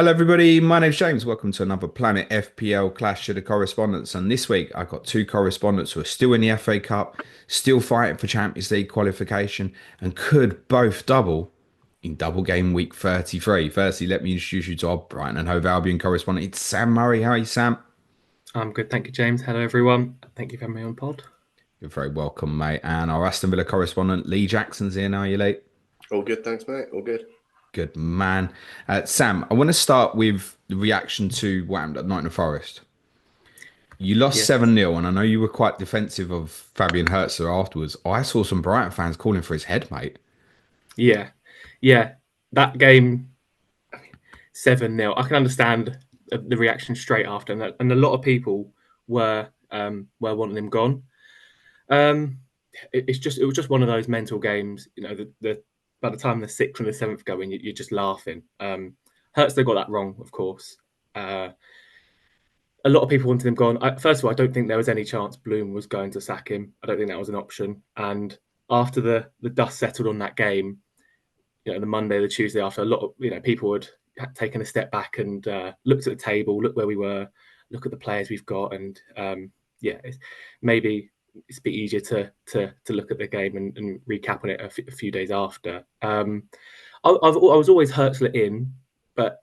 Hello, everybody. My name's James. Welcome to another Planet FPL Clash of the Correspondents. And this week, I've got two correspondents who are still in the FA Cup, still fighting for Champions League qualification, and could both double in double game week 33. Firstly, let me introduce you to our Brighton and Hove Albion correspondent. It's Sam Murray. How are you, Sam? I'm good, thank you, James. Hello, everyone. Thank you for having me on pod. You're very welcome, mate. And our Aston Villa correspondent, Lee Jackson's here now. You late? All good, thanks, mate. All good. Good man. Sam, I want to start with the reaction to what happened at Nottingham Forest. You lost Yes. 7-0, and I know you were quite defensive of Fabian Herzler afterwards. I saw some Brighton fans calling for his head, mate. Yeah. Yeah. That game, 7-0. I can understand the reaction straight after, and a lot of people were wanting him gone. It was just one of those mental games. The by the time the sixth and the seventh go in, you're just laughing. Herzler got that wrong, of course. A lot of people wanted him gone. First of all, I don't think there was any chance Bloom was going to sack him. I don't think that was an option. And after the dust settled on that game, the Monday, the Tuesday after, a lot of people had taken a step back and looked at the table, look where we were, look at the players we've got, and maybe it's a bit easier to look at the game and recap on it a few days after. I was always Herzler in, but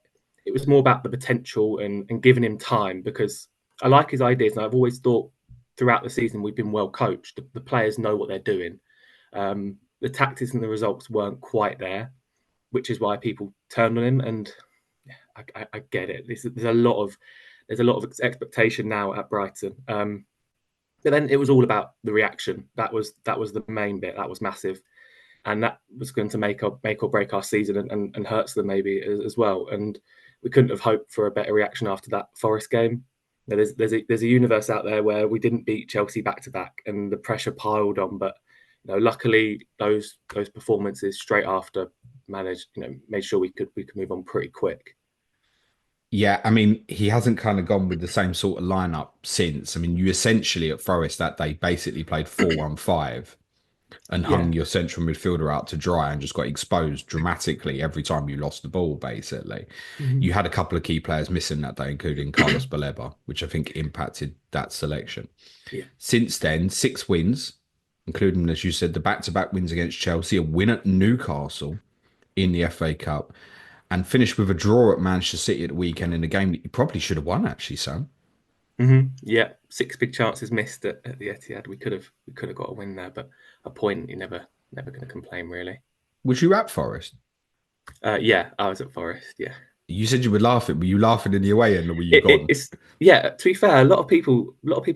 it was more about the potential and giving him time, because I like his ideas, and I've always thought throughout the season we've been well coached. The players know what they're doing. The tactics and the results weren't quite there, which is why people turned on him. And I get it. There's a lot of expectation now at Brighton. But then it was all about the reaction. That was the main bit. That was massive, and that was going to make or break our season, and hurts them maybe as well. And we couldn't have hoped for a better reaction after that Forest game. There's a universe out there where we didn't beat Chelsea back to back, and the pressure piled on. But luckily those performances straight after made sure we could move on pretty quick. Yeah, I mean, he hasn't kind of gone with the same sort of lineup since. I mean, you essentially at Forest that day basically played 4-1-5 and Yeah. hung your central midfielder out to dry and just got exposed dramatically every time you lost the ball, basically. Mhm. You had a couple of key players missing that day, including Carlos Baleba, which I think impacted that selection. Yeah. Since then, 6 wins, including, as you said, the back-to-back wins against Chelsea, a win at Newcastle in the FA Cup, and finished with a draw at Manchester City at the weekend in a game that you probably should have won, actually, Sam. Yeah, 6 big chances missed at the Etihad. We could have got a win there, but a point, you're never going to complain, really. Was you at Forest? Yeah, I was at Forest. Yeah. You said you were laughing. Were you laughing in the away end or were you gone? It's yeah. To be fair, a lot of people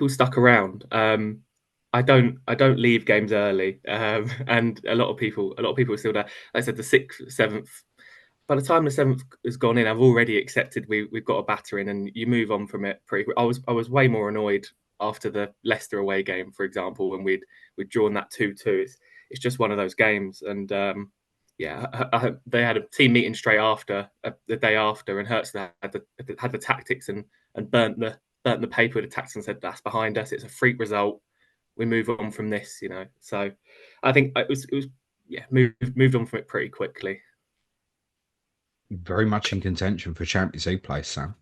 stuck around. I don't leave games early, and a lot of people are still there. Like I said, the sixth, seventh. By the time the seventh has gone in, I've already accepted we've got a battering, and you move on from it pretty quick. I was way more annoyed after the Leicester away game, for example, when we'd drawn that 2-2. It's just one of those games, and they had a team meeting straight after, the day after, and Herzler had the tactics and burnt the paper with the tactics and said that's behind us. It's a freak result. We move on from this. So I think it was moved on from it pretty quickly. Very much in contention for Champions League place, Sam.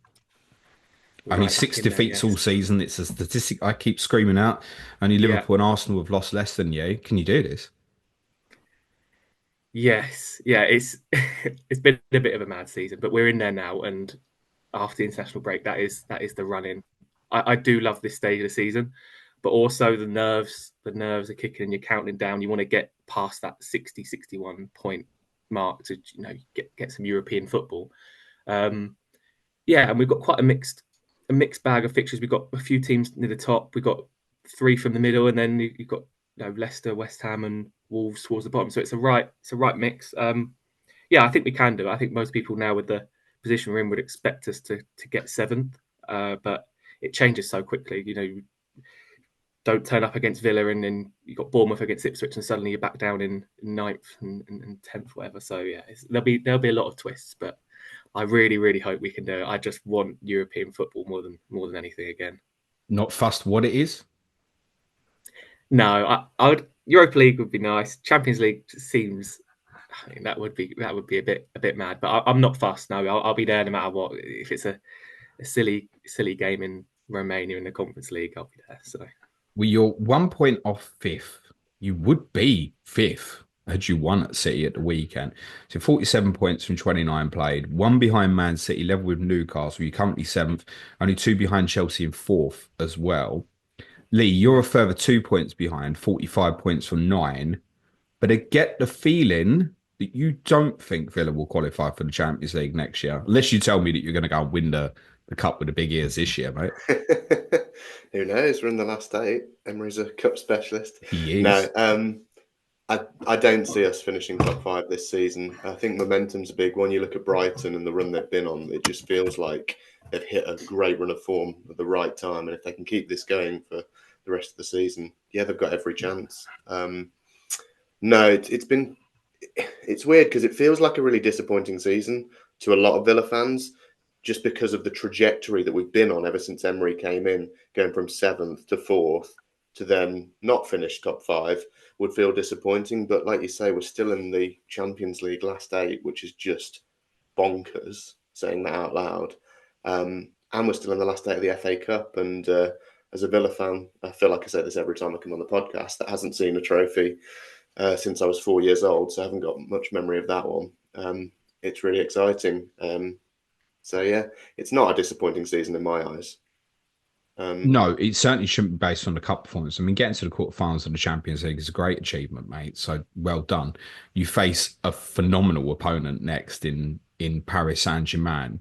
Only Right back six in there, defeats all yes. season. It's a statistic I keep screaming out. Only Yeah. Liverpool and Arsenal have lost less than you. Can you do this? Yes. Yeah. It's it's been a bit of a mad season, but we're in there now. And after the international break, that is the run in. I do love this stage of the season, but also the nerves are kicking and you're counting down. You want to get past that 60, 61 point mark to get some European football. Um, yeah, and we've got quite a mixed bag of fixtures. We've got a few teams near the top. We've got three from the middle, and then you've got Leicester, West Ham, and Wolves towards the bottom. So it's a right mix. Yeah, I think we can do it. I think most people now with the position we're in would expect us to get seventh, but it changes so quickly. You don't turn up against Villa, and then you got Bournemouth against Ipswich, and suddenly you're back down in ninth and 10th, whatever. So yeah, there'll be a lot of twists, but I really, really hope we can do it. I just want European football more than anything again. Not fussed what it is. No, I would. Europa League would be nice. Champions League seems I think that would be a bit mad. But I'm not fussed. No, I'll be there no matter what. If it's a silly game in Romania in the Conference League, I'll be there. So Well, you're 1 point off fifth. You would be fifth had you won at City at the weekend. So 47 points from 29 played, one behind Man City, level with Newcastle. You're currently seventh, only two behind Chelsea in fourth as well. Lee, you're a further 2 points behind, 45 points from nine. But I get the feeling that you don't think Villa will qualify for the Champions League next year, unless you tell me that you're going to go and win the cup with the big ears this year, mate. Who knows? We're in the last eight. Emery's a cup specialist. He No, is. I don't see us finishing top five this season. I think momentum's a big one. You look at Brighton and the run they've been on, it just feels like they've hit a great run of form at the right time. And if they can keep this going for the rest of the season, yeah, they've got every chance. No, it's weird because it feels like a really disappointing season to a lot of Villa fans, just because of the trajectory that we've been on ever since Emery came in, going from seventh to fourth to then not finish top five would feel disappointing. But like you say, we're still in the Champions League last eight, which is just bonkers saying that out loud. And we're still in the last eight of the FA Cup. And as a Villa fan, I feel like I say this every time I come on the podcast, that hasn't seen a trophy since I was 4 years old. So I haven't got much memory of that one. It's really exciting. So yeah, it's not a disappointing season in my eyes. No, it certainly shouldn't be based on the cup performance. I mean, getting to the quarterfinals of the Champions League is a great achievement, mate. So well done. You face a phenomenal opponent next in Paris Saint-Germain.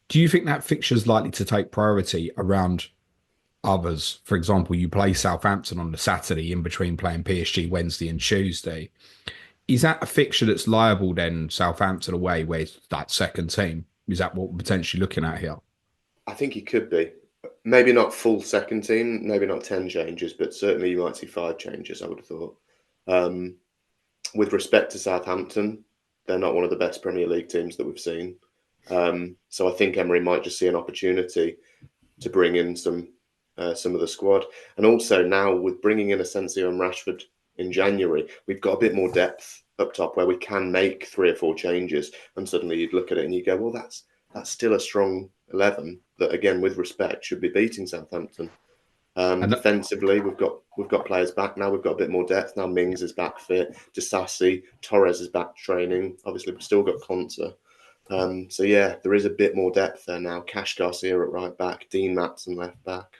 Do you think that fixture is likely to take priority around others? For example, you play Southampton on the Saturday in between playing PSG Wednesday and Tuesday. Is that a fixture that's liable then, Southampton away, where it's that second team? Is that what we're potentially looking at here? I think he could be. Maybe not full second team, maybe not 10 changes, but certainly you might see 5 changes, I would have thought. With respect to Southampton, they're not one of the best Premier League teams that we've seen. So I think Emery might just see an opportunity to bring in some of the squad. And also now with bringing in Asensio and Rashford in January, we've got a bit more depth up top where we can make 3 or 4 changes. And suddenly you'd look at it and you go, well, that's still a strong 11 that, again, with respect, should be beating Southampton. Defensively, we've got players back now. We've got a bit more depth now. Mings is back fit. Disasi, Torres is back training. Obviously, we've still got Konsa. So yeah, there is a bit more depth there now. Cash Garcia at right back, Dean Matson left back.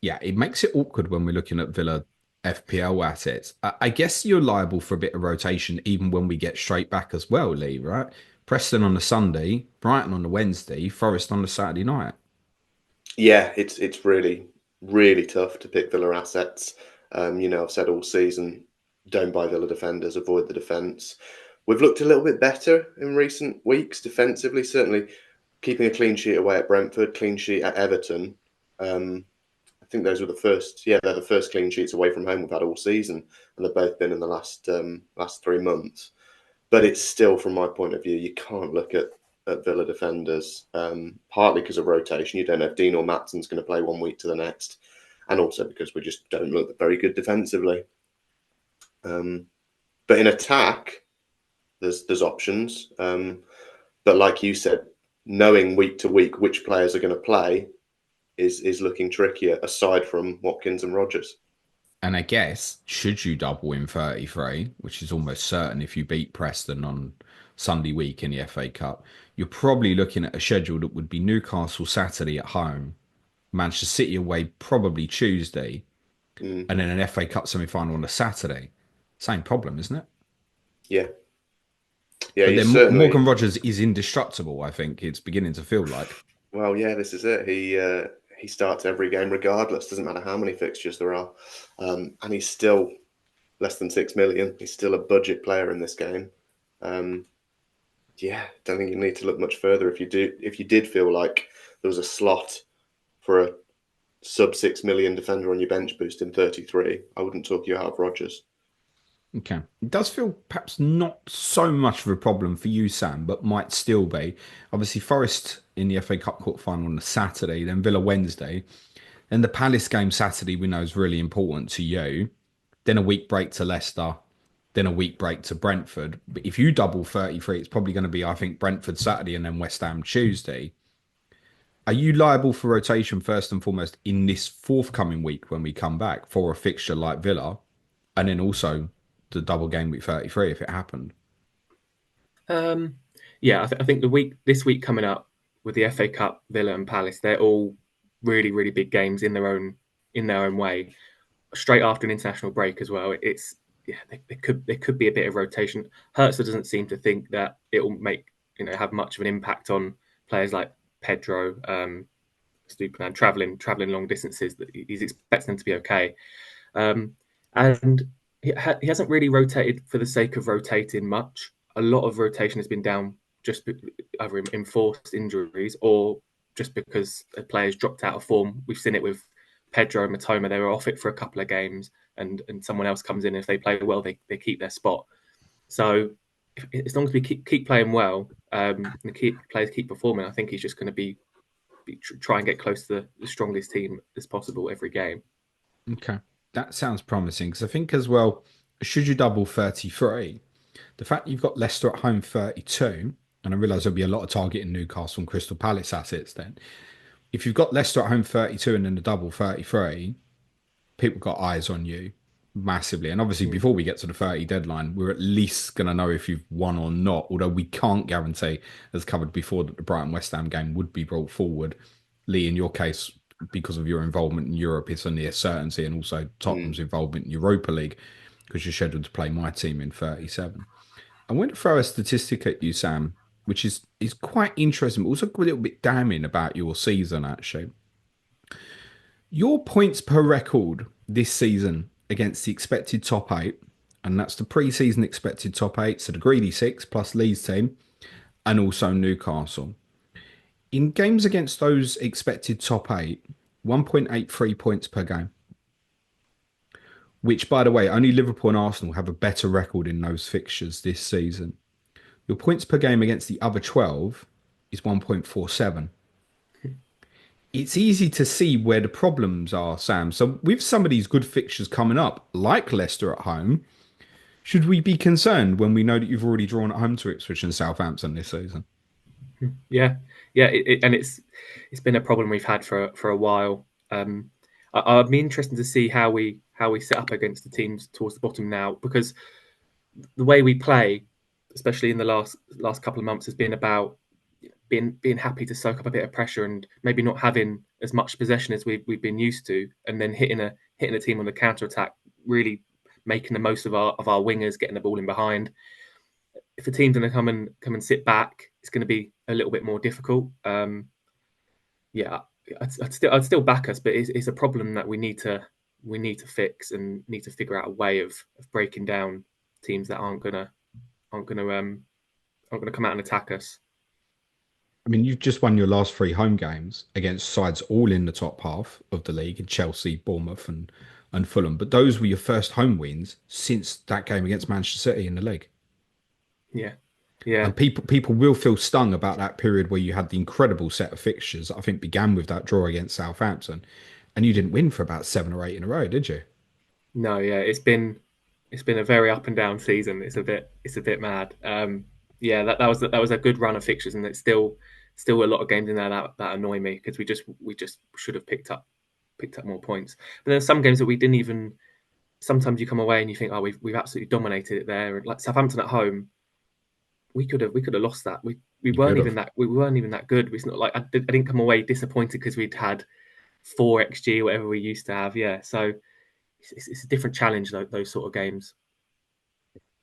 Yeah, it makes it awkward when we're looking at Villa FPL assets. I guess you're liable for a bit of rotation even when we get straight back as well, Lee, right? Preston on the Sunday, Brighton on the Wednesday, Forest on the Saturday night. Yeah, it's really, really tough to pick Villa assets. I've said all season, don't buy Villa defenders, avoid the defence. We've looked a little bit better in recent weeks defensively, certainly keeping a clean sheet away at Brentford, clean sheet at Everton. I think those were they're the first clean sheets away from home we've had all season, and they've both been in the last 3 months. But it's still, from my point of view, you can't look at Villa defenders, partly because of rotation. You don't know if Dean or Matson's going to play 1 week to the next, and also because we just don't look very good defensively. But in attack, there's options. But like you said, knowing week to week which players are going to play is looking trickier, aside from Watkins and Rodgers. And I guess, should you double in 33, which is almost certain if you beat Preston on Sunday week in the FA Cup, you're probably looking at a schedule that would be Newcastle Saturday at home, Manchester City away probably Tuesday, and then an FA Cup semi-final on a Saturday. Same problem, isn't it? Yeah. Yeah, but then Morgan Rogers is indestructible, I think it's beginning to feel like. Well, yeah, this is it. He starts every game regardless. Doesn't matter how many fixtures there are. And he's still less than 6 million. He's still a budget player in this game. Yeah, don't think you need to look much further. If you did feel like there was a slot for a sub 6 million defender on your bench boost in 33, I wouldn't talk you out of Rodgers. Okay. It does feel perhaps not so much of a problem for you, Sam, but might still be. Obviously, Forest in the FA Cup quarter-final on the Saturday, then Villa Wednesday. Then the Palace game Saturday we know is really important to you. Then a week break to Leicester. then a week break to Brentford. But if you double 33, it's probably going to be, I think, Brentford Saturday and then West Ham Tuesday. Are you liable for rotation first and foremost in this forthcoming week when we come back for a fixture like Villa, and then also the double game week 33 if it happened? Yeah, I think this week coming up with the FA Cup, Villa and Palace, they're all really, really big games in their own way. Straight after an international break as well. There could be a bit of rotation. Hertz doesn't seem to think that it will have much of an impact on players like Pedro, Stupinan traveling long distances. That he's expecting them to be okay, and he hasn't really rotated for the sake of rotating much. A lot of rotation has been down just either in enforced injuries or just because a player's dropped out of form. We've seen it with Pedro and Mitoma. They were off it for a couple of games, and someone else comes in. If they play well, they keep their spot. So as long as we keep playing well, and players keep performing, I think he's just going to try and get close to the strongest team as possible every game. Okay, that sounds promising because I think as well, should you double 33, the fact you've got Leicester at home 32, and I realise there'll be a lot of targeting Newcastle and Crystal Palace assets then. If you've got Leicester at home 32 and then the double 33, people got eyes on you massively. And obviously, before we get to the 30 deadline, we're at least going to know if you've won or not, although we can't guarantee, as covered before, that the Brighton West Ham game would be brought forward. Lee, in your case, because of your involvement in Europe, it's a near certainty, and also Tottenham's involvement in Europa League, because you're scheduled to play my team in 37. I want to throw a statistic at you, Sam, which is quite interesting, but also a little bit damning about your season, actually. Your points per record this season against the expected top 8, and that's the pre-season expected top 8, so the greedy 6 plus Leeds team, and also Newcastle. In games against those expected top 8, 1.83 points per game. Which, by the way, only Liverpool and Arsenal have a better record in those fixtures this season. Your points per game against the other 12 is 1.47. It's easy to see where the problems are, Sam. So with some of these good fixtures coming up, like Leicester at home, should we be concerned when we know that you've already drawn at home to Ipswich and Southampton this season? Yeah, and it's been a problem we've had for a while. I'd be interested to see how we set up against the teams towards the bottom now, because the way we play, especially in the last couple of months, has been about being happy to soak up a bit of pressure and maybe not having as much possession as we've been used to, and then hitting a team on the counter attack, really making the most of our wingers, getting the ball in behind. If a team's going to come and sit back, it's going to be a little bit more difficult. Yeah, I'd still back us, but it's a problem that we need to fix and need to figure out a way of breaking down teams that aren't gonna come out and attack us. I mean, you've just won your last 3 home games against sides all in the top half of the league, in Chelsea, Bournemouth, and Fulham. But those were your first home wins since that game against Manchester City in the league. Yeah. And people will feel stung about that period where you had the incredible set of fixtures that I think began with that draw against Southampton, and you didn't win for about 7 or 8 in a row, did you? No, yeah, it's been a very up and down season. It's a bit mad. Yeah, that was a good run of fixtures, and it's still a lot of games in there that annoy me, because we just should have picked up more points. But there's some games that we didn't even. Sometimes you come away and you think, oh, we've absolutely dominated it there. Like Southampton at home, we could have lost that. We weren't even that good. It's not like I didn't come away disappointed because we'd had 4 XG, whatever we used to have. Yeah, so it's a different challenge, those sort of games.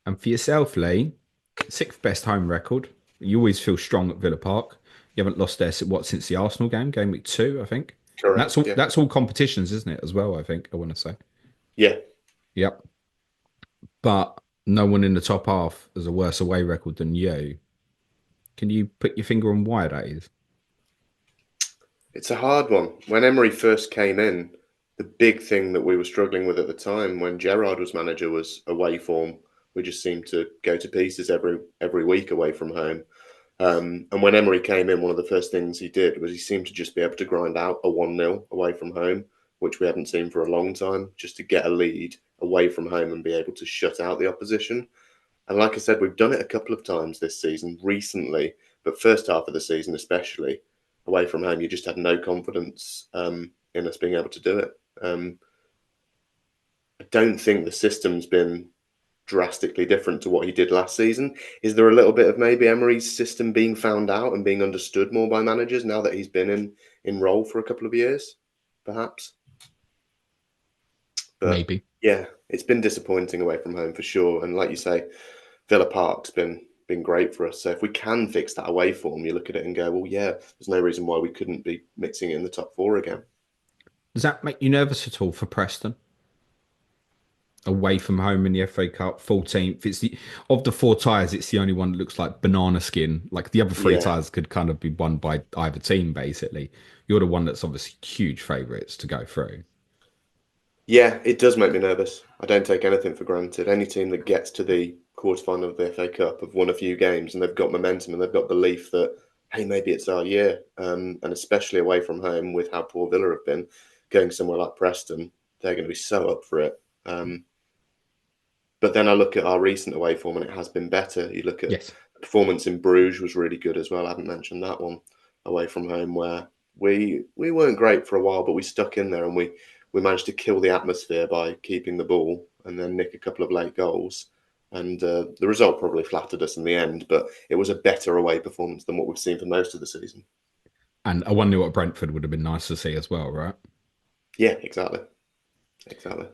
And for yourself, Lee, 6th best home record. You always feel strong at Villa Park. You haven't lost there since the Arsenal game week 2, I think. Correct. That's all competitions, isn't it, as well, I think, I want to say. Yeah. Yep. But no one in the top half has a worse away record than you. Can you put your finger on why that is? It's a hard one. When Emery first came in, the big thing that we were struggling with at the time when Gerrard was manager was away form. We just seemed to go to pieces every week away from home. And when Emery came in, one of the first things he did was he seemed to just be able to grind out a 1-0 away from home, which we hadn't seen for a long time, just to get a lead away from home and be able to shut out the opposition. And like I said, we've done it a couple of times this season recently, but first half of the season especially, away from home, you just had no confidence in us being able to do it. I don't think the system's been drastically different to what he did last season. Is there a little bit of maybe Emery's system being found out and being understood more by managers now that he's been in role for a couple of years, perhaps? But Maybe. yeah, it's been disappointing away from home for sure. And like you say, Villa Park's been great for us. So if we can fix that away form, you look at it and go, well, yeah, there's no reason why we couldn't be mixing it in the top four again. Does that make you nervous at all for Preston? Away from home in the FA Cup, 14th. It's of the four ties, it's the only one that looks like banana skin. Like the other three ties could kind of be won by either team, basically. You're the one that's obviously huge favourites to go through. Yeah, it does make me nervous. I don't take anything for granted. Any team that gets to the quarterfinal of the FA Cup have won a few games and they've got momentum and they've got belief that, hey, maybe it's our year. And especially away from home with how poor Villa have been, going somewhere like Preston, they're going to be so up for it. But then I look at our recent away form and it has been better. You look at the performance in Bruges was really good as well. I haven't mentioned that one away from home where we weren't great for a while, but we stuck in there and we managed to kill the atmosphere by keeping the ball and then nick a couple of late goals. And the result probably flattered us in the end, but it was a better away performance than what we've seen for most of the season. And a 1-0 at Brentford would have been nice to see as well, right? Yeah, exactly. Exactly.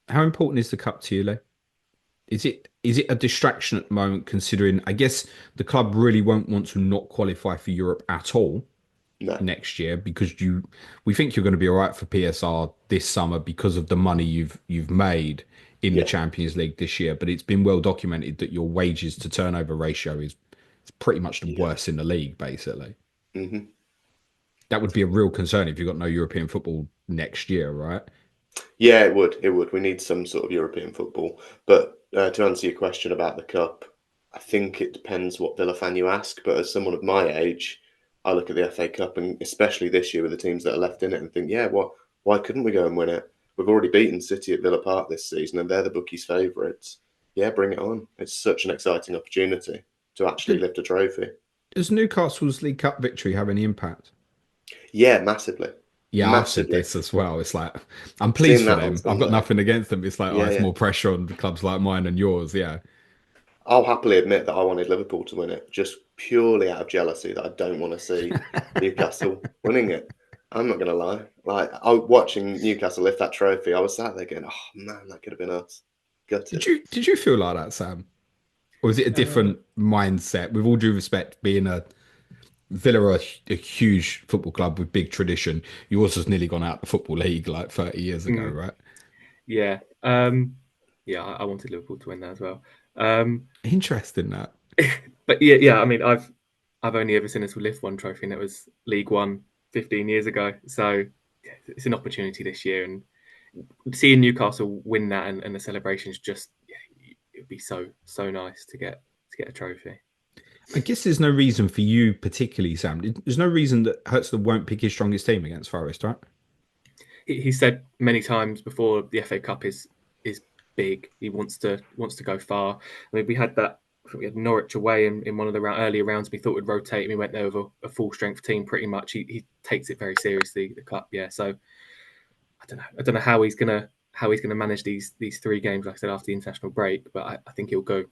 How important is the cup to you, Lee? Is it a distraction at the moment, considering, I guess, the club really won't want to not qualify for Europe at all next year because we think you're going to be all right for PSR this summer because of the money you've made in the Champions League this year. But it's been well documented that your wages to turnover ratio is pretty much the worst in the league, basically. Mm-hmm. That would be a real concern if you've got no European football next year, right? Yeah, it would. It would. We need some sort of European football. But to answer your question about the cup, I think it depends what Villa fan you ask. But as someone of my age, I look at the FA Cup and especially this year with the teams that are left in it and think, yeah, why couldn't we go and win it? We've already beaten City at Villa Park this season and they're the bookies' favourites. Yeah, bring it on. It's such an exciting opportunity to actually lift a trophy. Does Newcastle's League Cup victory have any impact? Yeah, massively. Yeah, massively. I've said this as well. It's like, I'm pleased for them. I've got nothing against them. It's like, it's more pressure on the clubs like mine and yours. Yeah. I'll happily admit that I wanted Liverpool to win it, just purely out of jealousy that I don't want to see Newcastle winning it. I'm not going to lie. Like, I was watching Newcastle lift that trophy. I was sat there going, oh, man, that could have been us. Gutted. Did you feel like that, Sam? Or is it a different mindset? With all due respect, being a Villa are a huge football club with big tradition. Yours has nearly gone out the Football League like 30 years ago, right? Yeah. I wanted Liverpool to win that as well. Interesting that. But yeah. I mean, I've only ever seen us lift one trophy, and it was League One 15 years ago. So it's an opportunity this year, and seeing Newcastle win that and the celebrations it'd be so nice to get a trophy. I guess there's no reason for you particularly, Sam. There's no reason that Huxtable won't pick his strongest team against Forest, right? He said many times before the FA Cup is big. He wants to go far. I mean, we had that. I think we had Norwich away in one of the earlier rounds. We thought we'd rotate, and we went there with a full strength team. Pretty much, he takes it very seriously. The cup, yeah. So I don't know how he's gonna manage these 3 games. Like I said, after the international break, but I think he'll go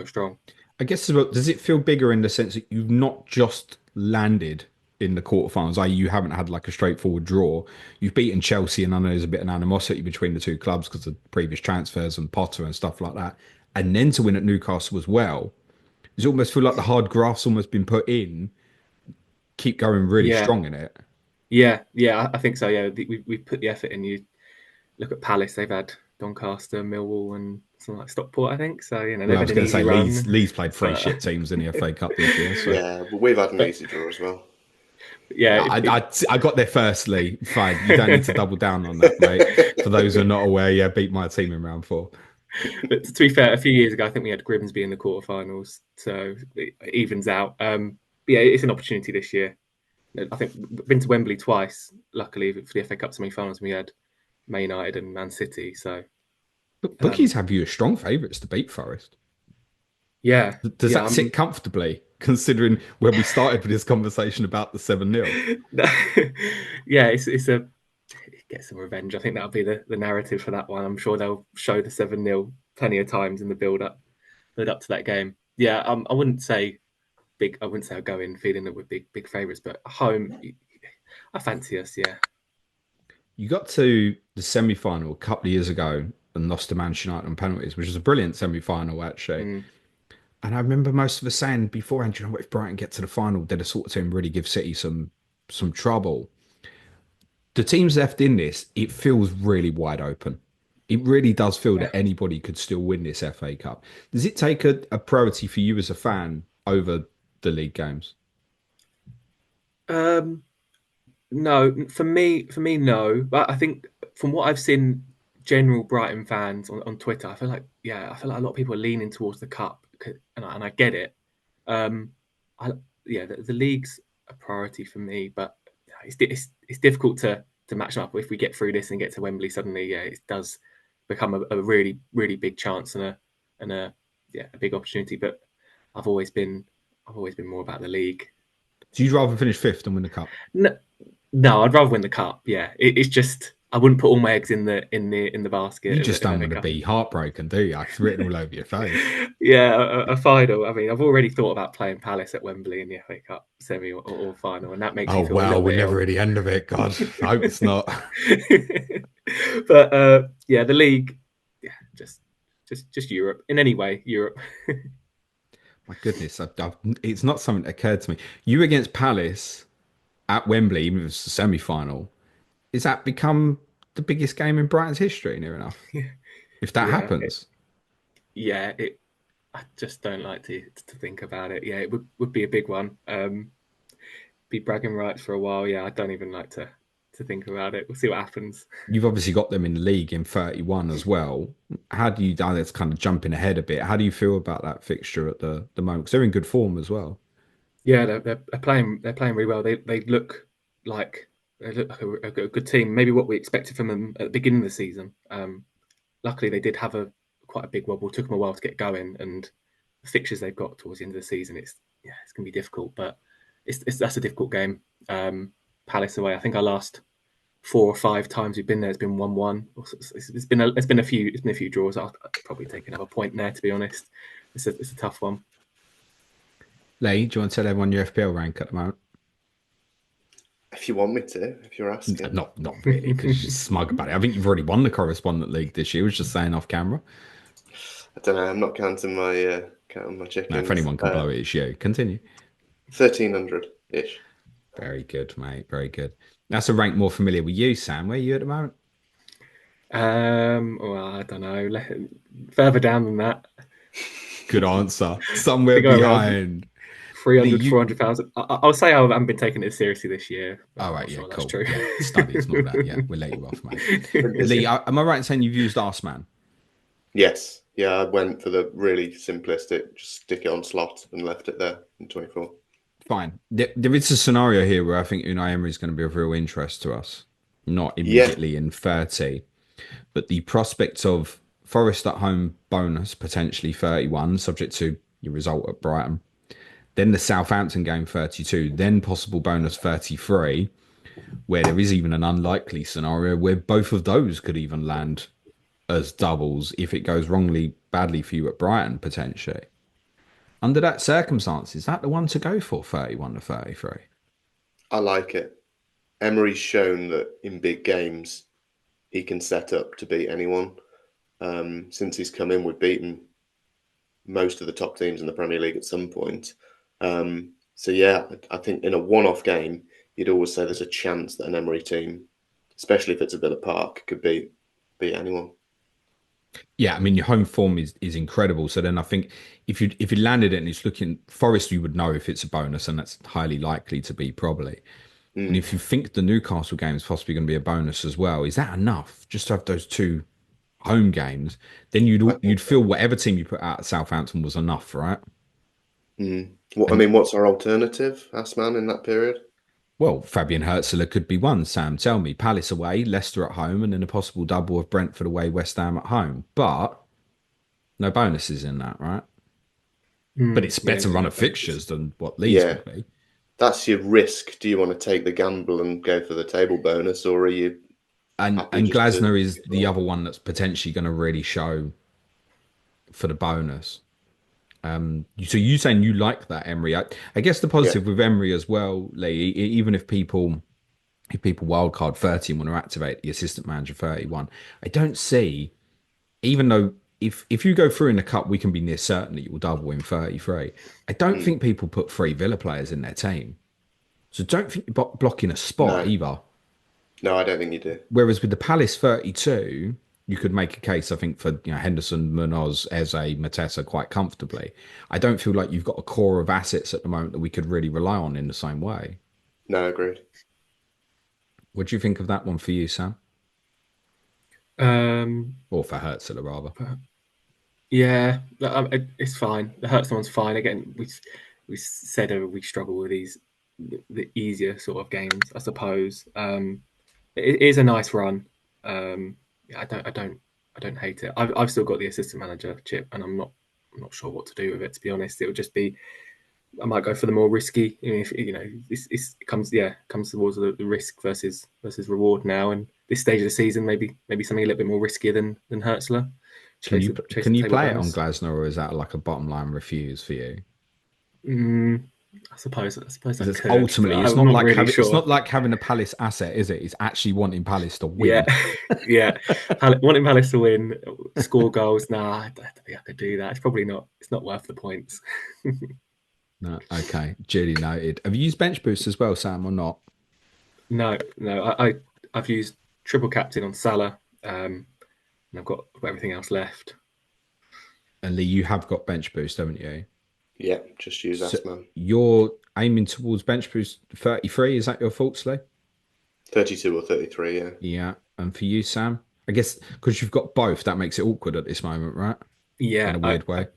strong. I guess as well, does it feel bigger in the sense that you've not just landed in the quarterfinals, i.e. you haven't had like a straightforward draw. You've beaten Chelsea, and I know there's a bit of animosity between the two clubs because of previous transfers and Potter and stuff like that. And then to win at Newcastle as well, does it almost feel like the hard graft's almost been put in? Keep going really strong in it. Yeah, I think so. Yeah, we've put the effort in. You look at Palace; they've had Doncaster, Millwall, and something like Stockport, I think. So I was going to say Leeds played 3 shit teams in the FA Cup this year. So. Yeah, but we've had an easy draw as well. Yeah, I got there firstly. Fine, you don't need to double down on that, mate. For those who are not aware, beat my team in round 4. But to be fair, a few years ago, I think we had Grimsby in the quarterfinals, so it evens out. It's an opportunity this year. I think we've been to Wembley twice. Luckily for the FA Cup semi-finals, we had Man United and Man City. So, Bookies have you as strong favourites to beat Forest. Yeah, Does yeah. that sit comfortably, considering where we started with this conversation about the 7-0? Yeah, it gets some revenge. I think that'll be the narrative for that one. I'm sure they'll show the 7-0 plenty of times in the build up to that game. Yeah, I wouldn't say big. I wouldn't say I'll go in feeling that we're big favourites, but home, I fancy us. Yeah. You got to the semi-final a couple of years ago and lost to Manchester United on penalties, which was a brilliant semi-final actually. Mm. And I remember most of us saying beforehand, you know, if Brighton get to the final, they're the sort of team really give City some trouble. The teams left in this, it feels really wide open. It really does feel Yeah. that anybody could still win this FA Cup. Does it take a priority for you as a fan over the league games? No, for me, no. But I think from what I've seen, general Brighton fans on Twitter, I feel like a lot of people are leaning towards the cup, and I get it. Um, I the league's a priority for me, but it's difficult to match up. If we get through this and get to Wembley, suddenly, it does become a really big chance and a big opportunity. But I've always been more about the league. Do you rather finish fifth than win the cup? No, I'd rather win the cup. Yeah, it's just I wouldn't put all my eggs in the basket. You just don't want to be heartbroken, do you? It's written all over your face. Yeah, a final. I mean, I've already thought about playing Palace at Wembley in the FA Cup semi or final, and that makes me feel a little we're bit never at the end of it. God, I hope it's not. But the league, just Europe in any way, Europe. My goodness, it's not something that occurred to me. You against Palace at Wembley, even if it's the semi-final, is that become the biggest game in Brighton's history, near enough? If that happens. I just don't like to think about it. Yeah, it would be a big one. Be bragging rights for a while. Yeah, I don't even like to think about it. We'll see what happens. You've obviously got them in the league in 31 as well. How do you, that's kind of jumping ahead a bit. How do you feel about that fixture at the moment? Because they're in good form as well. Yeah, they're playing really well. They look like a good team. Maybe what we expected from them at the beginning of the season. Luckily, they did have quite a big wobble. It took them a while to get going, and the fixtures they've got towards the end of the season, it's going to be difficult. But that's a difficult game. Palace away. I think our last 4 or 5 times we've been there, it's been 1-1. It's been a few draws. I'll probably take another point there. To be honest, it's a tough one. Lee, do you want to tell everyone your FPL rank at the moment? If you want me to, if you're asking. Not really, because you're smug about it. I think you've already won the Correspondent League this year. I was just saying off camera. I don't know. I'm not counting my chickens. No, if anyone can blow it, it's you. Continue. 1,300-ish. Very good, mate. Very good. That's a rank more familiar with you, Sam. Where are you at the moment? Well, I don't know. Further down than that. Good answer. Somewhere behind. 300, 400,000. I'll say I haven't been taking it seriously this year. All right, yeah, cool. That's true. Yeah, studies and all that. Yeah, we'll let you off, mate. Lee, am I right in saying you've used Arsman? Yes. Yeah, I went for the really simplistic, just stick it on slot and left it there in 24. Fine. There is a scenario here where I think Unai Emery is going to be of real interest to us. Not immediately in 30, but the prospects of Forest at home bonus, potentially 31, subject to your result at Brighton. Then the Southampton game 32, then possible bonus 33, where there is even an unlikely scenario where both of those could even land as doubles if it goes badly for you at Brighton, potentially. Under that circumstance, is that the one to go for, 31 to 33? I like it. Emery's shown that in big games, he can set up to beat anyone. Since he's come in, we've beaten most of the top teams in the Premier League at some point. So yeah, I think in a one-off game, you'd always say there's a chance that an Emery team, especially if it's a Villa Park, could beat anyone. Yeah, I mean your home form is incredible. So then I think if you landed it and it's looking Forest, you would know if it's a bonus, and that's highly likely to be probably. And if you think the Newcastle game is possibly going to be a bonus as well, is that enough just to have those 2 home games? Then you'd feel whatever team you put out at Southampton was enough, right? I mean, what's our alternative, Asman, in that period? Well, Fabian Hertzler could be one, Sam. Tell me. Palace away, Leicester at home, and then a possible double of Brentford away, West Ham at home. But no bonuses in that, right? But it's Yeah, better there's run no of bonuses. fixtures than what Leeds Yeah, would be. that's your risk. Do you want to take the gamble and go for the table bonus, or are you And happy and just to Glasner is stick the other around? one that's potentially going to really show for the bonus. So you saying you like that Emery? I guess the Yeah. positive with Emery as well, Lee, even if people wildcard 30 and want to activate the assistant manager 31, I don't see, even though if you go through in the cup, we can be near certain that you will double in 33. I don't Mm. think people put three Villa players in their team. So don't think you're blocking a spot No, either. no, I don't think you do. Whereas with the Palace 32, you could make a case, I think, for Henderson, Munoz, Eze, Mateta quite comfortably. I don't feel like you've got a core of assets at the moment that we could really rely on in the same way. No, agreed. What do you think of that one for you, Sam? Um, Or for Hertzler, rather? yeah, it's fine. The Hertz one's fine. Again, we said we struggle with the easier sort of games, I suppose. It is a nice run. Yeah, I don't hate it. I've still got the assistant manager chip, and I'm not sure what to do with it. To be honest, it would just be I might go for the more risky. If it comes towards the risk versus reward now, and this stage of the season, maybe something a little bit more riskier than Hertzler. Can Chase you the chase can the you table play it on bonus. Glasner, or is that like a bottom line refuse for you? Mm, I suppose I Because could, but ultimately, I'm not really it's sure. not like having a Palace asset, is it? It's actually wanting Palace to Yeah, win. yeah. Wanting Palace to win, score goals. Nah, I don't think I could do that. It's probably not. It's not worth the points. No, okay, duly noted. Have you used bench boost as well, Sam, or not? No, no. I've used triple captain on Salah, and I've got everything else left. And Lee, you have got bench boost, haven't you? Yeah, just use So Asman. you're aiming towards bench boost 33. Is that your thoughts, Lee? 32 or 33, yeah. Yeah. And for you, Sam? I guess because you've got both, that makes it awkward at this moment, right? In Yeah, a weird way.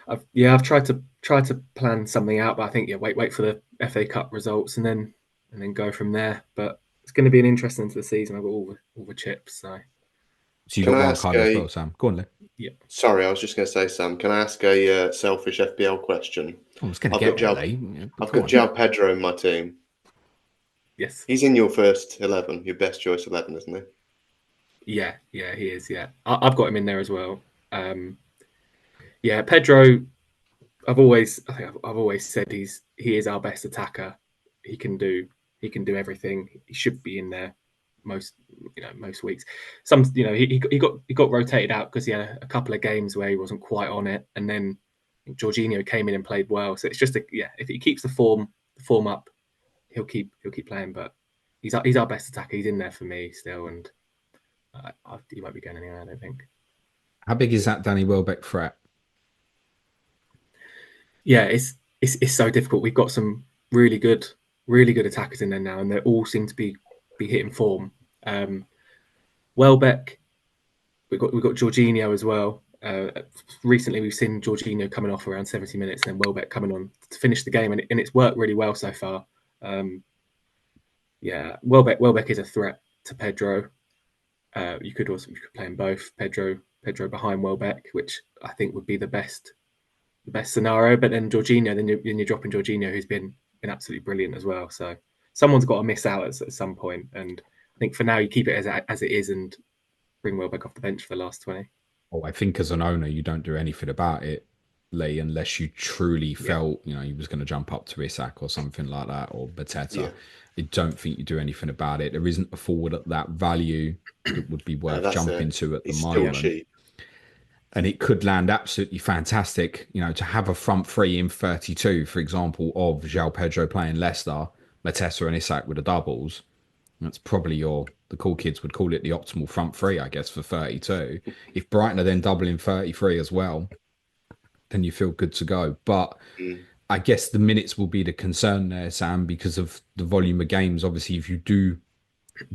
I've tried to plan something out, but I think wait for the FA Cup results and then go from there. But it's going to be an interesting into the season. I've got all the chips, so So you Can got I wild ask card as well, a, Sam. Go on, Lee. yeah, sorry, I was just going to say, Sam, can I ask a selfish FPL question? I was going to I've get got there, Joao, Lee. Yeah, but I've go got on. Joao Pedro in my team. yes, He's in your first 11, your best choice 11, isn't he? yeah, he is. Yeah, I've got him in there as well. Yeah, Pedro. I think I've always said he is our best attacker. He can do he can do everything. He should be in there most most weeks. He got rotated out because he had a couple of games where he wasn't quite on it, and then Jorginho came in and played well. So it's just if he keeps the form up, he'll keep playing. But he's our best attacker. He's in there for me still, and he won't be going anywhere. I don't think. How big is that Danny Welbeck threat? Yeah, it's so difficult. We've got some really good attackers in there now, and they all seem to be hitting form. Um, Welbeck, we've got Jorginho as well. Recently, we've seen Jorginho coming off around 70 minutes, and then Welbeck coming on to finish the game, and it's worked really well so far. Yeah, Welbeck is a threat to Pedro. You could play them both. Pedro behind Welbeck, which I think would be the best scenario. But then Jorginho, then you're dropping Jorginho, who's been absolutely brilliant as well. So someone's got to miss out at some point. And I think for now you keep it as it is and bring Welbeck off the bench for the last 20. Oh, I think as an owner, you don't do anything about it, Lee, unless you truly Yeah, felt, he was going to jump up to Isak or something like that, or Bateta. Yeah. I don't think you do anything about it. There isn't a forward at that value that would be No, worth that's jumping it. to at the He's still moment. cheap. And it could land absolutely fantastic, to have a front three in 32, for example, of Joao Pedro playing Leicester, Mateta and Isak with the doubles. That's probably the cool kids would call it the optimal front three, I guess, for 32. If Brighton are then doubling 33 as well, then you feel good to go. But Mm. I guess the minutes will be the concern there, Sam, because of the volume of games. Obviously, if you do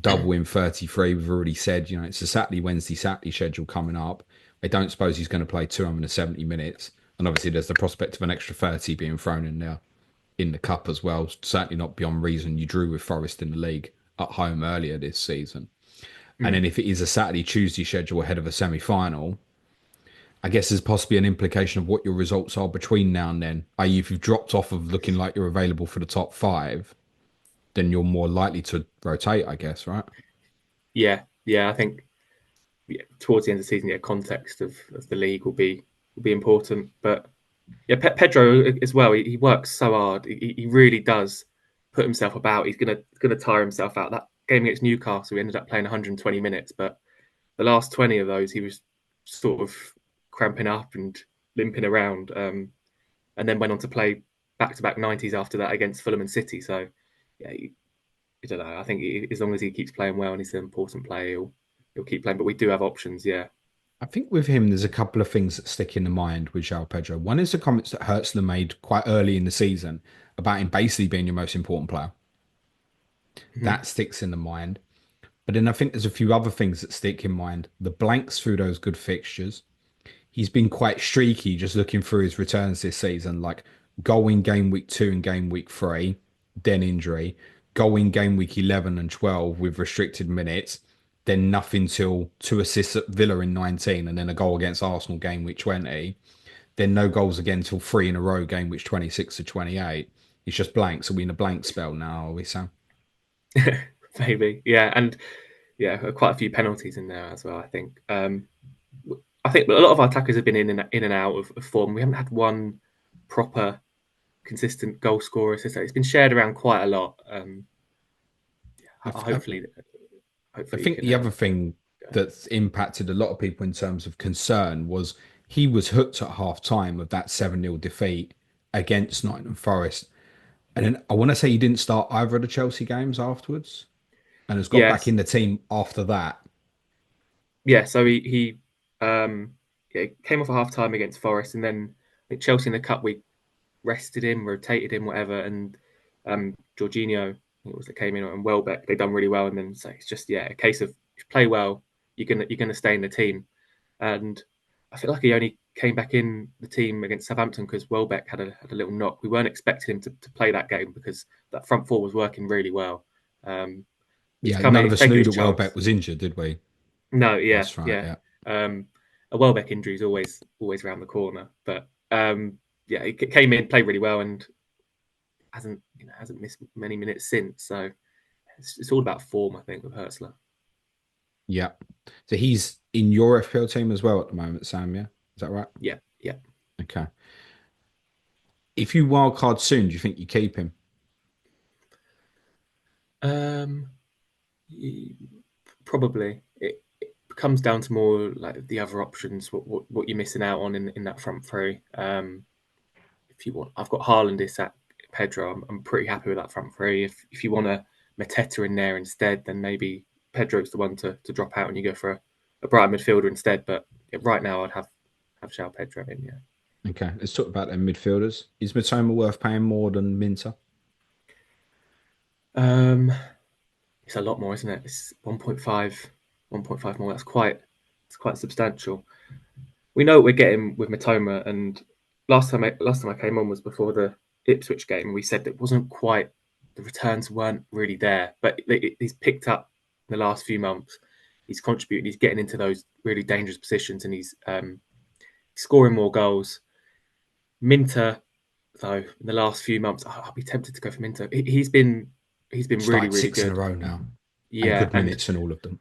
double in 33, we've already said, it's a Saturday, Wednesday, Saturday schedule coming up. I don't suppose he's going to play 270 minutes. And obviously, there's the prospect of an extra 30 being thrown in there. in the cup as well. Certainly not beyond reason. You drew with Forest in the league at home earlier this season. And then if it is a Saturday, Tuesday schedule ahead of a semi-final, I guess there's possibly an implication of what your results are between now and then. I.e., if you've dropped off of looking like you're available for the top five, then you're more likely to rotate, I guess, right? Yeah, I think towards the end of the season, context of the league will be important. But yeah, Pedro as well. He works so hard. He really does put himself about. He's gonna tire himself out. That game against Newcastle, we ended up playing 120 minutes, but the last 20 of those, he was sort of cramping up and limping around, and then went on to play back-to-back 90s after that against Fulham and City. So yeah, I don't know. I think as long as he keeps playing well and he's an important player, he'll keep playing. But we do have options, yeah. I think with him, there's a couple of things that stick in the mind with Joao Pedro. One is the comments that Hertzler made quite early in the season about him basically being your most important player. That sticks in the mind. But then I think there's a few other things that stick in mind. The blanks through those good fixtures. He's been quite streaky just looking through his returns this season, like goal in game week 2 and game week 3, then injury, goal in game week 11 and 12 with restricted minutes, then nothing till 2 assists at Villa in 19, and then a goal against Arsenal game week 20, then no goals again till 3 in a row game week 26 to 28. It's just blank. So we're in a blank spell now, are we, Sam? Maybe, yeah, and yeah, quite a few penalties in there as well. I think a lot of our attackers have been in and out of form. We haven't had one proper, consistent goal scorer. So it's been shared around quite a lot. Hopefully, I think the other thing that's impacted a lot of people in terms of concern was he was hooked at half time of that 7-0 defeat against Nottingham Forest. And then I want to say he didn't start either of the Chelsea games afterwards and has got back in the team after that. Yeah, so he came off a half time against Forest, and then I think Chelsea in the Cup we rested him, rotated him, whatever, and Jorginho, I think it was that came in, and Welbeck, they've done really well, and then so it's just a case of if you play well, you're gonna stay in the team, and I feel like he only came back in the team against Southampton because Welbeck had a little knock. We weren't expecting him to play that game because that front four was working really well. None of us knew that Welbeck was injured, did we? No, yeah, that's right. Yeah. A Welbeck injury is always around the corner, but he came in, played really well, and hasn't missed many minutes since. So it's all about form, I think, with Hertzler. Yeah. So he's in your FPL team as well at the moment, Sam, yeah? Is that right? Yeah. Okay. If you wildcard soon, do you think you keep him? Probably. It comes down to more like the other options, what you're missing out on in that front three. If you want, I've got Haaland, Isak, Pedro. I'm pretty happy with that front three. If you want a Mateta in there instead, then maybe Pedro's the one to drop out and you go for a Brighton midfielder instead. But right now, I'd have Joao Pedro in. Yeah. Okay, let's talk about them midfielders. Is Mitoma worth paying more than Minteh? It's a lot more, isn't it? It's 1.5 more. It's quite substantial. We know what we're getting with Mitoma, and last time I came on was before the Ipswich game. We said it wasn't quite, the returns weren't really there, but he's picked up in the last few months. He's contributed. He's getting into those really dangerous positions, and he's scoring more goals. Minteh, though, in the last few months, I'll be tempted to go for Minteh. He's been really six good in a row now. Yeah, and good minutes in all of them.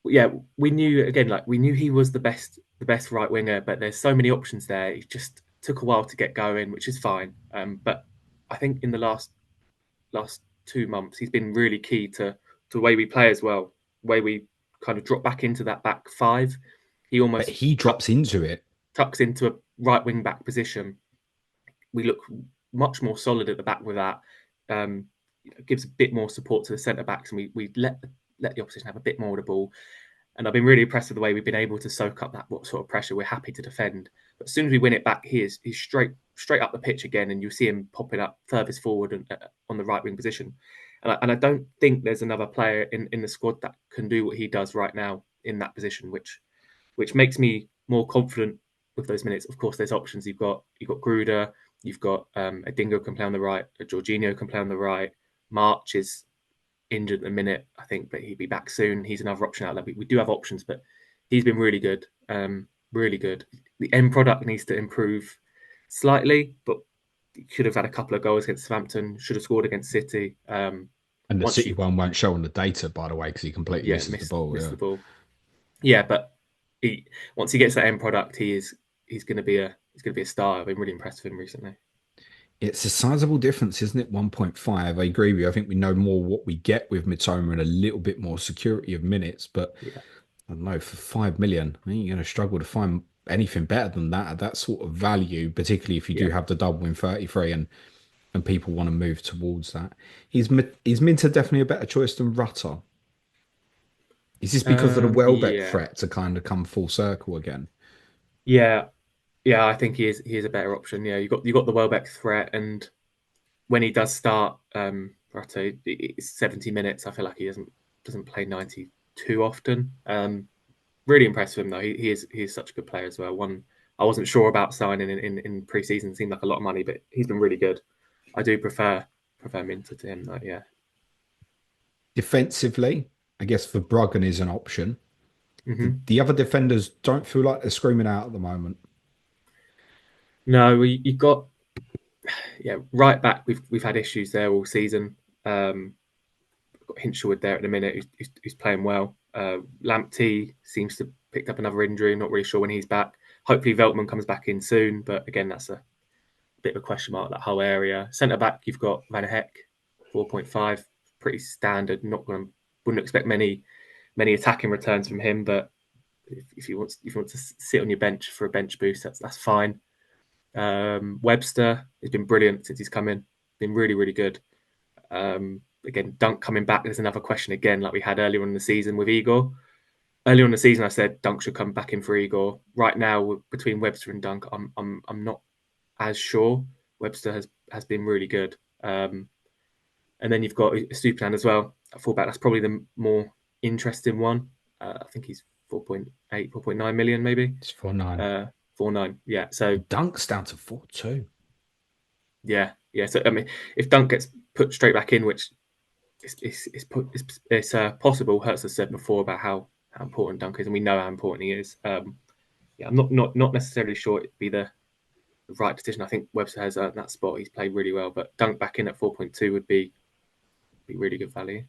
Yeah, we knew he was the best right winger, but there's so many options there. It just took a while to get going, which is fine. But I think in the last 2 months, he's been really key to the way we play as well. The way we kind of drop back into that back five. He drops into it, tucks into a right wing back position. We look much more solid at the back with that. Gives a bit more support to the centre backs, and we let the opposition have a bit more of the ball. And I've been really impressed with the way we've been able to soak up that sort of pressure. We're happy to defend, but as soon as we win it back, he's straight up the pitch again, and you'll see him popping up furthest forward and on the right wing position. And I don't think there's another player in the squad that can do what he does right now in that position, which makes me more confident with those minutes. Of course, there's options. You've got Gruder, You've got a Dingo can play on the right, a Jorginho can play on the right. March is injured at the minute, I think, but he'll be back soon. He's another option out there. We do have options, but he's been really good, really good. The end product needs to improve slightly, but he could have had a couple of goals against Southampton. Should have scored against City. And the City one won't show on the data, by the way, because he completely misses the ball. Missed the ball. Yeah, but once he gets that end product, he's going to be a star. I've been really impressed with him recently. It's a sizable difference, isn't it? 1.5. I agree with you. I think we know more what we get with Mitoma and a little bit more security of minutes. But I don't know, for 5 million, I think you're going to struggle to find anything better than that at that sort of value, particularly if you do have the double in 33 and people want to move towards that. Is Minteh definitely a better choice than Rutter? Is this because of the Welbeck threat to kind of come full circle again? Yeah, I think he is a better option. Yeah, you got the Welbeck threat, and when he does start, Rutter, it's 70 minutes. I feel like he doesn't play 90 too often. Really impressed with him though. He is such a good player as well. One I wasn't sure about signing in pre-season. Seemed like a lot of money, but he's been really good. I do prefer Minteh to him though. Yeah. Defensively, I guess Verbruggen is an option. Mm-hmm. The other defenders don't feel like they're screaming out at the moment. No, you got right back. We've had issues there all season. We've got Hinshelwood there at the minute, who's playing well. Lamptey seems to have picked up another injury. Not really sure when he's back. Hopefully Veltman comes back in soon, but again, that's a bit of a question mark, that whole area. Centre back, you've got Van Heck, 4.5, pretty standard. Wouldn't expect many attacking returns from him, but if you want to sit on your bench for a bench boost, that's fine. Webster has been brilliant since he's come in. Been really, really good. Again, Dunk coming back. There's another question again, like we had earlier in the season with Igor. Earlier in the season, I said Dunk should come back in for Igor. Right now, between Webster and Dunk, I'm not as sure. Webster has been really good. And then you've got Stupinan as well at fullback. That's probably the more interesting one. I think he's 4.8, 4.9 million maybe. It's 4.9. 4.9. Yeah. So Dunk's down to 4.2. Yeah. So I mean, if Dunk gets put straight back in, which it's possible. Hertz has said before about how important Dunk is, and we know how important he is. I'm not necessarily sure it'd be the right decision. I think Webster has that spot. He's played really well, but Dunk back in at 4.2 would be really good value.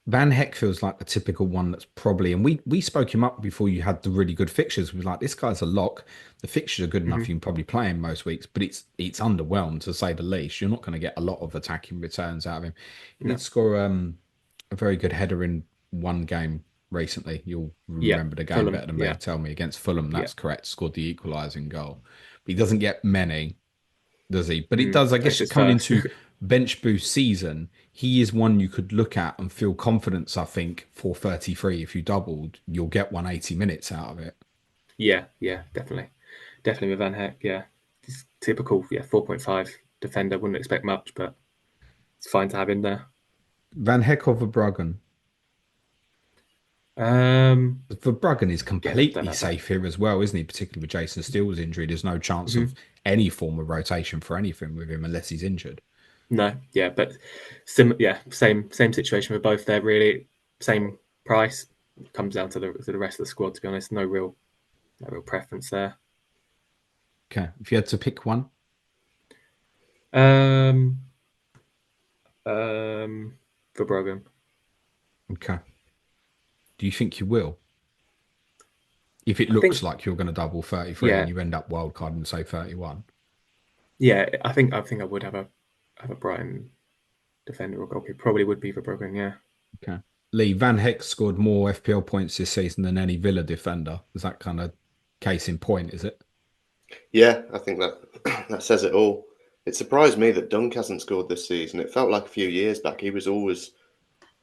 Van Heck feels like the typical one that's probably, and we spoke him up before you had the really good fixtures. We were like, this guy's a lock. The fixtures are good enough. You can probably play him most weeks, but it's underwhelmed to say the least. You're not going to get a lot of attacking returns out of him. He did score a very good header in one game recently. You'll remember the game Fulham, better than me. Tell me, against Fulham, that's correct. Scored the equalising goal. But he doesn't get many, does he? But it does, I guess, coming into bench boost season, he is one you could look at and feel confidence. I think for 33, if you doubled, you'll get 180 minutes out of it. Yeah, definitely with Van Heck. Yeah, it's typical. 4.5 defender. Wouldn't expect much, but it's fine to have in there. Van Heck or Verbruggen? Verbruggen is completely safe here as well, isn't he? Particularly with Jason Steele's injury, there's no chance of any form of rotation for anything with him unless he's injured. No, but same situation with both there. Really, same price. Comes down to the rest of the squad. To be honest, no real preference there. Okay, if you had to pick one, Verbruggen. Okay. Do you think you will? If it looks like you're going to double 33 and you end up wildcard and say 31. Yeah, I think I would have a Brighton defender or goalkeeper. Probably would be Verbruggen, yeah. Okay. Lee, Van Heck scored more FPL points this season than any Villa defender. Is that kind of case in point, is it? Yeah, I think that says it all. It surprised me that Dunk hasn't scored this season. It felt like a few years back he was always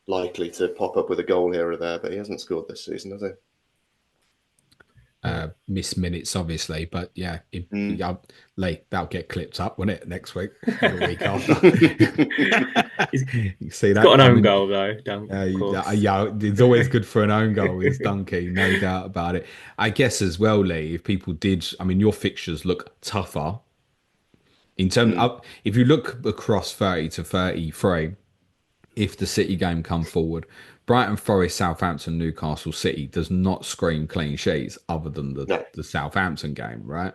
likely to pop up with a goal here or there, but he hasn't scored this season, has he? Missed minutes, obviously, but late that'll get clipped up, won't it? Next week, the week after. You see that? Got an own goal though. Dunk, it's always good for an own goal. Is Dunky, no doubt about it. I guess as well, Lee. If people did, I mean, your fixtures look tougher. In terms of, if you look across 30 to 33, if the City game come forward, Brighton, Forest, Southampton, Newcastle, City does not scream clean sheets other than No. the Southampton game, right?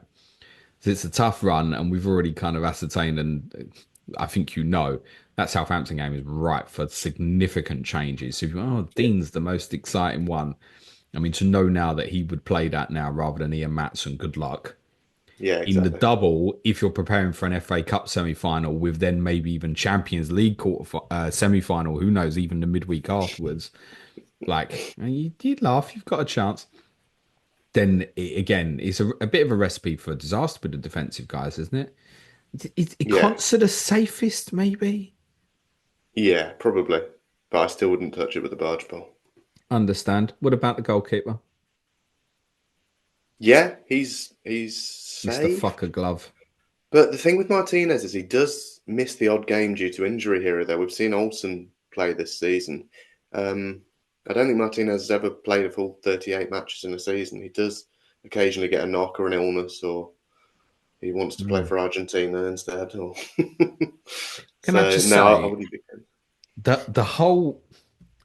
So it's a tough run, and we've already kind of ascertained, and I think you know that Southampton game is ripe for significant changes. So if Dean's the most exciting one. I mean, to know now that he would play that now rather than Ian Maatson, good luck. Yeah, In the exactly. double, if you're preparing for an FA Cup semi-final with then maybe even Champions League semi-final, who knows, even the midweek afterwards, like you'd laugh, you've got a chance. Then again, it's a bit of a recipe for a disaster with the defensive guys, isn't it? It Yeah, consider safest, maybe. yeah, probably. But I still wouldn't touch it with a barge pole. Understand. What about the goalkeeper, Yeah, he's Mister safe. Fucker Glove? But the thing with Martinez is he does miss the odd game due to injury here or there. We've seen Olsen play this season. I don't think Martinez has ever played a full 38 matches in a season. He does occasionally get a knock or an illness, or he wants to play for Argentina instead. Or Can I so just no, I say wouldn't be. the whole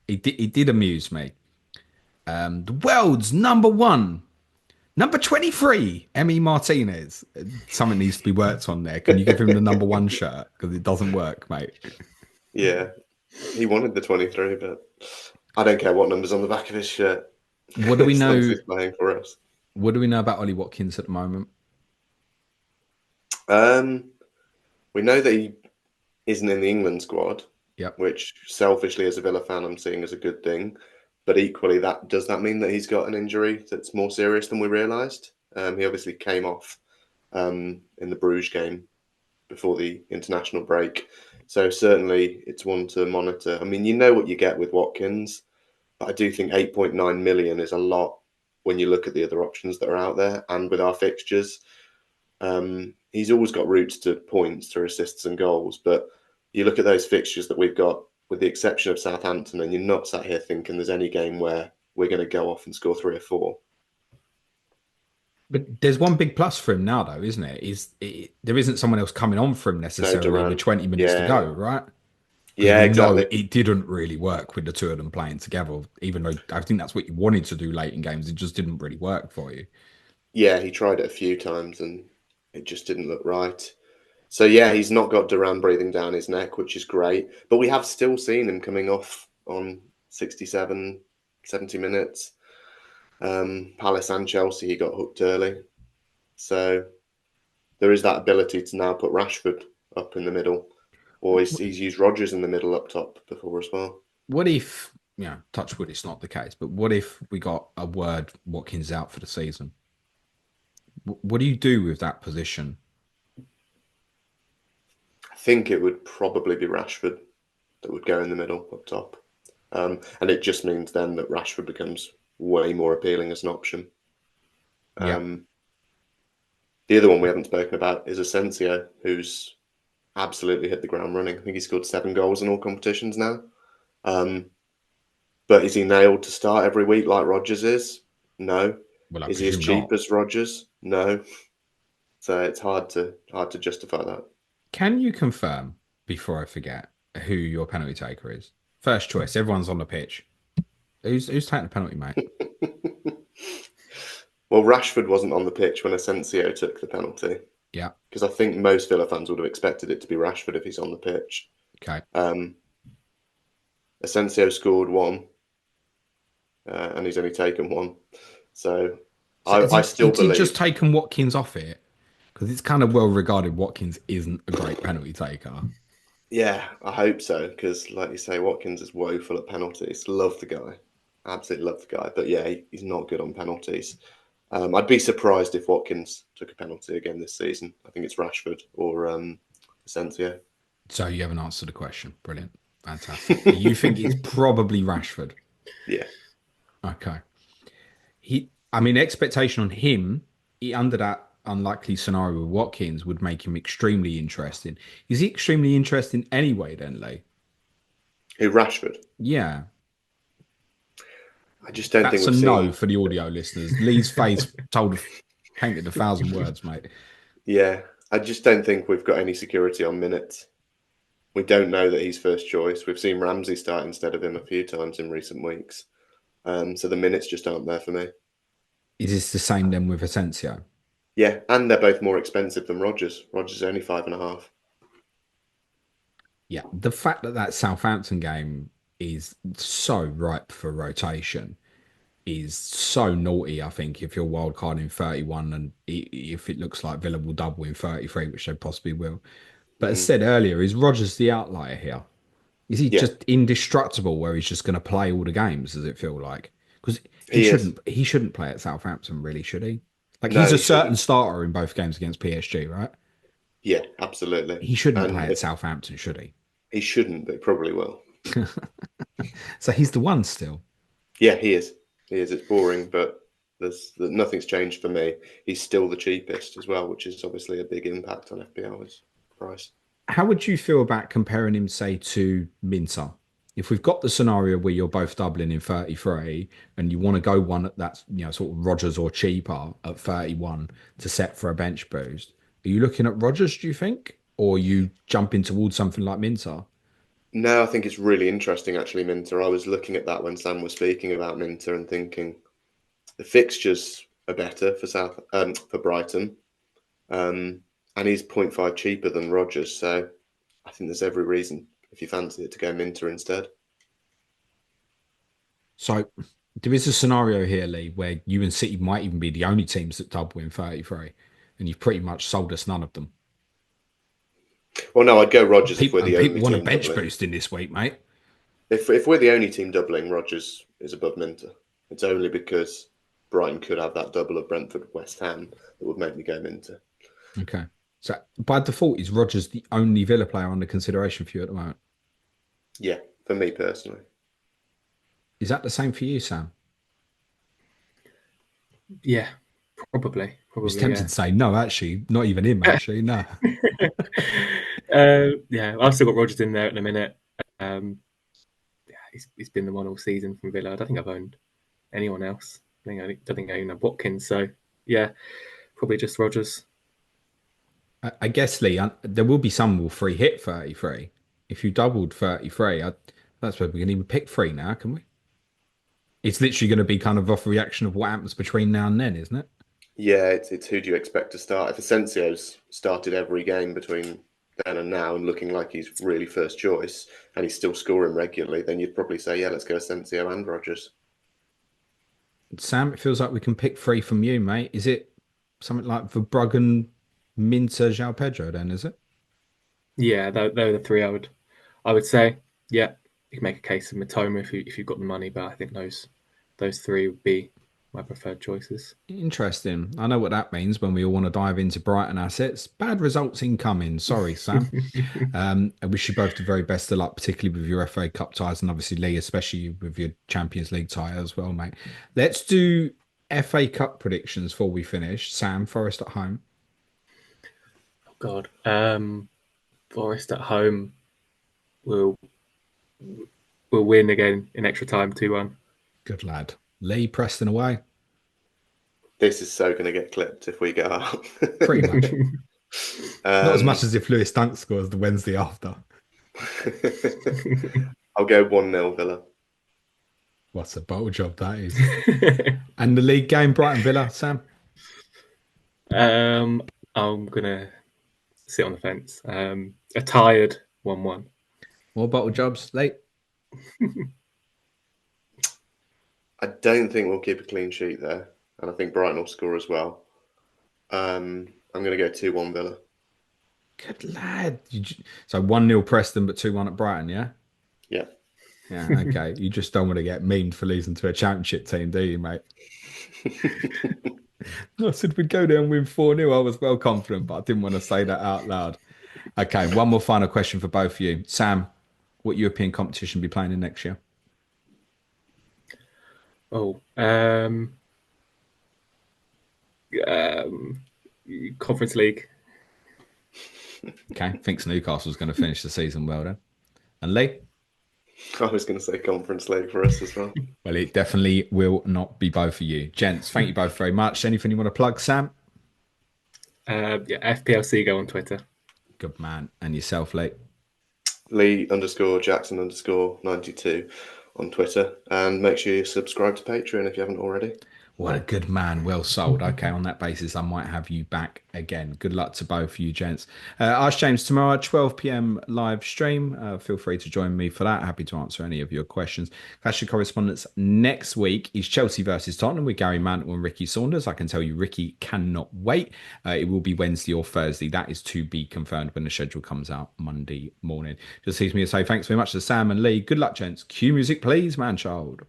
it did amuse me. The world's number one. Number 23, Emmy Martinez. Something needs to be worked on there. Can you give him the number one shirt? Because it doesn't work, mate. Yeah, he wanted the 23, but I don't care what number's on the back of his shirt. What do we As long as know? he's playing for us. What do we know about Ollie Watkins at the moment? We know that he isn't in the England squad, Yep. which selfishly as a Villa fan I'm seeing as a good thing. But equally, does that mean that he's got an injury that's more serious than we realised? He obviously came off in the Bruges game before the international break. So certainly it's one to monitor. I mean, you know what you get with Watkins, but I do think 8.9 million is a lot when you look at the other options that are out there and with our fixtures. He's always got routes to points through assists and goals, but you look at those fixtures that we've got, with the exception of Southampton, and you're not sat here thinking there's any game where we're going to go off and score 3 or 4. But there's one big plus for him now, though, isn't it? There isn't someone else coming on for him necessarily with Durant. 20 minutes to Yeah, go, yeah. right? Because Yeah, we know exactly. it didn't really work with the two of them playing together, even though I think that's what you wanted to do late in games. It just didn't really work for you. Yeah, he tried it a few times and it just didn't look right. So yeah, he's not got Duran breathing down his neck, which is great. But we have still seen him coming off on 67, 70 minutes. Palace and Chelsea, he got hooked early. So there is that ability to now put Rashford up in the middle. Or he's used Rodgers in the middle up top before as well. What if, touch wood, it's not the case, but what if we got a word Watkins out for the season? What do you do with that position? I think it would probably be Rashford that would go in the middle up top. And it just means then that Rashford becomes way more appealing as an option. Yeah. The other one we haven't spoken about is Asensio, who's absolutely hit the ground running. I think he scored 7 goals in all competitions now. But is he nailed to start every week like Rodgers is? No. Well, I Is he as presume cheap not. as Rodgers? No. So it's hard to justify that. Can you confirm, before I forget, who your penalty taker is? First choice. Everyone's on the pitch. Who's taking the penalty, mate? Well, Rashford wasn't on the pitch when Asensio took the penalty. Yeah. Because I think most Villa fans would have expected it to be Rashford if he's on the pitch. Okay. Asensio scored 1, and he's only taken 1. So I still believe. Just taken Watkins off it? Because it's kind of well regarded Watkins isn't a great penalty taker. Yeah, I hope so. Because, like you say, Watkins is woeful at penalties. Love the guy. Absolutely love the guy. But yeah, he's not good on penalties. I'd be surprised if Watkins took a penalty again this season. I think it's Rashford or Asensio. So you haven't answered the question. Brilliant. Fantastic. You think it's probably Rashford? Yeah. Okay. Expectation on him under that unlikely scenario with Watkins would make him extremely interesting. Is he extremely interesting anyway, then, Lee? Who, Rashford? Yeah. I just don't think That's a we've no seen. for the audio listeners. Lee's face painted 1,000 words, mate. Yeah, I just don't think we've got any security on minutes. We don't know that he's first choice. We've seen Ramsey start instead of him a few times in recent weeks. So the minutes just aren't there for me. Is this the same then with Asensio? Yeah, and they're both more expensive than Rodgers. Rodgers is only 5.5. Yeah, the fact that that Southampton game is so ripe for rotation is so naughty, I think, if you're wild card in 31 and if it looks like Villa will double in 33, which they possibly will. But as said earlier, is Rodgers the outlier here? Is he Yeah, just indestructible where he's just going to play all the games, does it feel like? Because he is. he shouldn't play at Southampton, really, should he? Like No, he's a he certain shouldn't. starter in both games against PSG, right? Yeah, absolutely. He shouldn't play And at Southampton, should he? he shouldn't, but he probably will. So he's the one still. Yeah, he is. He is. It's boring, but nothing's changed for me. He's still the cheapest as well, which is obviously a big impact on FPL's price. How would you feel about comparing him, say, to Minteh? If we've got the scenario where you're both doubling in 33 and you want to go one that's, sort of Rodgers or cheaper at 31 to set for a bench boost, are you looking at Rodgers, do you think? Or are you jumping towards something like Minteh? No, I think it's really interesting, actually, Minter. I was looking at that when Sam was speaking about Minter and thinking the fixtures are better for Brighton, and he's 0.5 cheaper than Rodgers. So I think there's every reason, if you fancy it, to go Minter instead. So there is a scenario here, Lee, where you and City might even be the only teams that double in 33, and you've pretty much sold us none of them. Well, no, I'd go Rodgers if we're People, the only want a team bench doubling. boost in this week, mate. If we're the only team doubling, Rodgers is above Minter. It's only because Brighton could have that double of Brentford West Ham that would make me go Minter. Okay. So by default, is Rodgers the only Villa player under consideration for you at the moment? Yeah, for me personally. Is that the same for you, Sam? Yeah, probably. I was tempted to say no, actually, not even him, actually, no. Yeah, I've still got Rodgers in there at the minute. Yeah, he's been the one all season from Villa. I don't think I've owned anyone else. I don't think I own Watkins. So yeah, probably just Rodgers. I guess, Lee, there will be some will free hit 33. If you doubled 33, that's where we can even pick 3 now, can we? It's literally going to be kind of off a reaction of what happens between now and then, isn't it? Yeah, it's who do you expect to start? If Asensio's started every game between then and now and looking like he's really first choice and he's still scoring regularly, then you'd probably say, yeah, let's go Asensio and Rodgers. Sam, it feels like we can pick 3 from you, mate. Is it something like Verbruggen, Minteh, Joao Pedro then, is it? Yeah, they're the 3 I would say. Yeah, you can make a case of Mitoma if you've got the money, but I think those 3 would be my preferred choices. Interesting. I know what that means when we all want to dive into Brighton assets. Bad results incoming. Sorry, Sam. I wish you both the very best of luck, particularly with your FA Cup ties, and obviously Lee, especially with your Champions League tie as well, mate. Let's do FA Cup predictions before we finish. Sam, Forest at home. Oh God, Forest at home will win again in extra time, 2-1. Good lad. Lee, Preston away. This is so going to get clipped if we go out. Pretty much. Not as much as if Lewis Dunk scores the Wednesday after. I'll go 1-0 Villa. What a bottle job that is. And the league game, Brighton Villa, Sam? I'm going to sit on the fence. A tired 1-1. More bottle jobs, late. I don't think we'll keep a clean sheet there. And I think Brighton will score as well. I'm going to go 2-1 Villa. Good lad. So 1-0 Preston, but 2-1 at Brighton, yeah? Yeah. Yeah, okay. You just don't want to get memed for losing to a championship team, do you, mate? I said we'd go there and win 4-0. I was well confident, but I didn't want to say that out loud. Okay, one more final question for both of you. Sam, what European competition be playing in next year? Conference League. Okay, thinks Newcastle's going to finish the season well then. And Lee? I was going to say Conference League for us as well. Well, it definitely will not be both of you. Gents, thank you both very much. Anything you want to plug, Sam? Yeah, FPLC go on Twitter. Good man. And yourself, Lee? Lee_Jackson_92 on Twitter. And make sure you subscribe to Patreon if you haven't already. What a good man. Well sold. Okay, on that basis, I might have you back again. Good luck to both you gents. Ask James tomorrow, 12 p.m. live stream. Feel free to join me for that. Happy to answer any of your questions. Clash of Correspondents next week is Chelsea versus Tottenham with Gary Mantle and Ricky Saunders. I can tell you Ricky cannot wait. It will be Wednesday or Thursday. That is to be confirmed when the schedule comes out Monday morning. Just leaves me to say thanks very much to Sam and Lee. Good luck, gents. Cue music, please, man child.